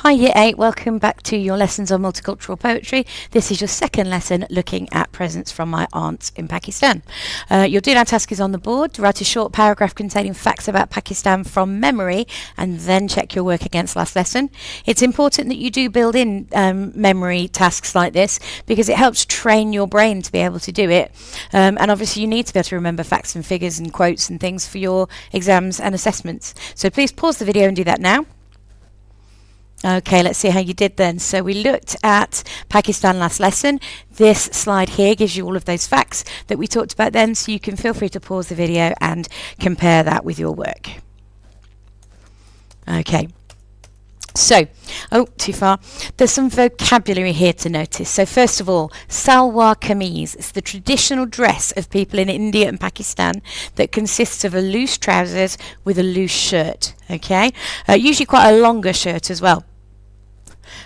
Hi Year 8, welcome back to your lessons on multicultural poetry. This is your second lesson looking at presents from my aunts in Pakistan. Your do now task is on the board. Write a short paragraph containing facts about Pakistan from memory and then check your work against last lesson. It's important that you do build in memory tasks like this because it helps train your brain to be able to do it. And obviously you need to be able to remember facts and figures and quotes and things for your exams and assessments. So please pause the video and do that now. Okay, let's see how you did then. So we looked at Pakistan last lesson. This slide here gives you all of those facts that we talked about then, so you can feel free to pause the video and compare that with your work. Okay. So, too far. There's some vocabulary here to notice. So first of all, salwar kameez is the traditional dress of people in India and Pakistan that consists of a loose trousers with a loose shirt. Okay, usually quite a longer shirt as well.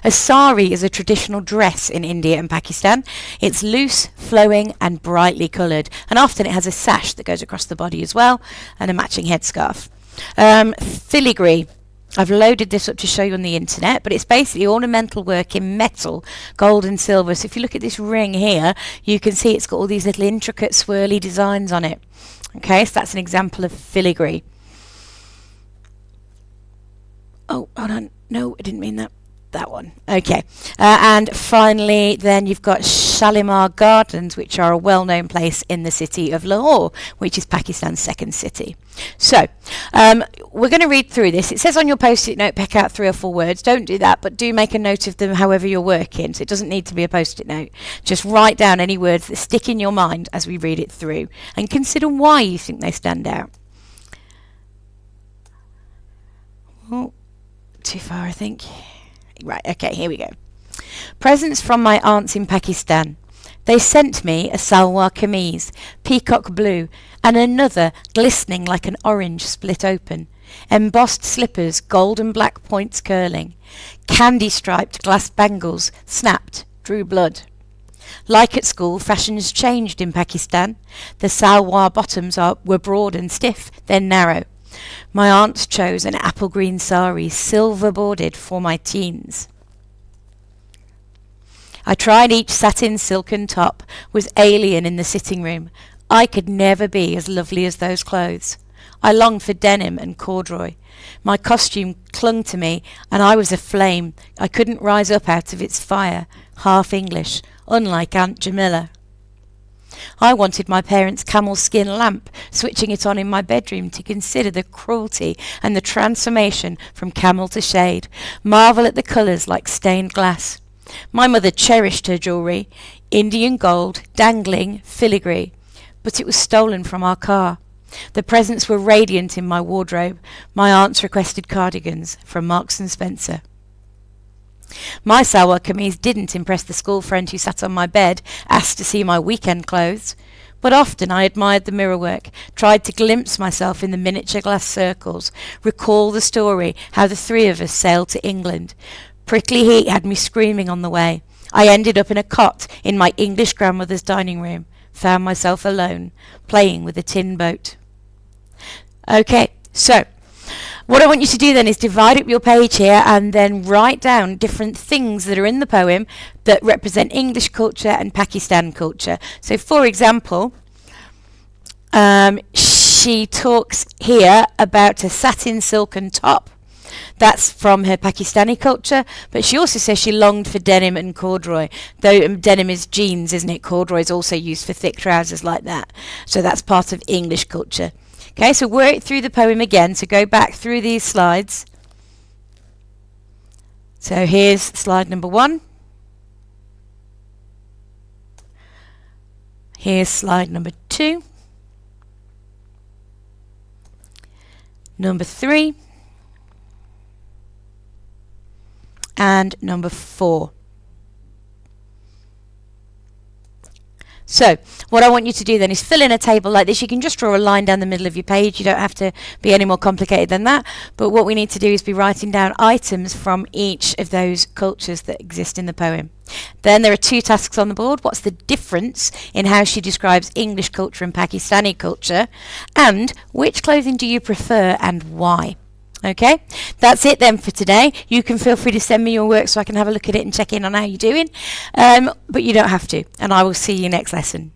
A sari is a traditional dress in India and Pakistan. It's loose, flowing and brightly coloured, and often it has a sash that goes across the body as well and a matching headscarf. Filigree. I've loaded this up to show you on the internet, but it's basically ornamental work in metal, gold and silver. So if you look at this ring here, you can see it's got all these little intricate swirly designs on it. Okay, so that's an example of filigree. Oh, hold on. No, I didn't mean that. That one. Okay. And finally, then you've got Shalimar Gardens, which are a well-known place in the city of Lahore, which is Pakistan's second city. So, we're going to read through this. It says on your post-it note, pick out 3 or 4 words. Don't do that, but do make a note of them however you're working. So it doesn't need to be a post-it note. Just write down any words that stick in your mind as we read it through, and consider why you think they stand out. Oh, too far, I think. Right, okay, here we go. Presents from my aunts in Pakistan. They sent me a salwar kameez, peacock blue, and another glistening like an orange split open. Embossed slippers, gold and black points curling. Candy-striped glass bangles, snapped, drew blood. Like at school, fashions changed in Pakistan. The salwar bottoms were broad and stiff, then narrow. My aunts chose an apple green sari, silver bordered, for my teens. I tried each satin silken top, was alien in the sitting room. I could never be as lovely as those clothes. I longed for denim and corduroy. My costume clung to me, and I was aflame. I couldn't rise up out of its fire, half English, unlike Aunt Jamila. I wanted my parents' camel skin lamp, switching it on in my bedroom to consider the cruelty and the transformation from camel to shade, marvel at the colours like stained glass. My mother cherished her jewellery, Indian gold, dangling, filigree, but it was stolen from our car. The presents were radiant in my wardrobe. My aunts requested cardigans from Marks and Spencer. My salwar kameez didn't impress the school friend who sat on my bed, asked to see my weekend clothes. But often I admired the mirrorwork, tried to glimpse myself in the miniature glass circles, recall the story, how the 3 of us sailed to England. Prickly heat had me screaming on the way. I ended up in a cot in my English grandmother's dining room, found myself alone, playing with a tin boat. Okay, so what I want you to do then is divide up your page here and then write down different things that are in the poem that represent English culture and Pakistan culture. So for example, she talks here about a satin silken top. That's from her Pakistani culture, but she also says she longed for denim and corduroy, though denim is jeans, isn't it? Corduroy is also used for thick trousers like that. So that's part of English culture. Okay, so work through the poem again. So go back through these slides. So here's slide number 1. Here's slide number 2. Number 3. And number 4. So what I want you to do then is fill in a table like this. You can just draw a line down the middle of your page. You don't have to be any more complicated than that. But what we need to do is be writing down items from each of those cultures that exist in the poem. Then there are 2 tasks on the board. What's the difference in how she describes English culture and Pakistani culture? And which clothing do you prefer and why? Okay, that's it then for today. You can feel free to send me your work so I can have a look at it and check in on how you're doing, but you don't have to, and I will see you next lesson.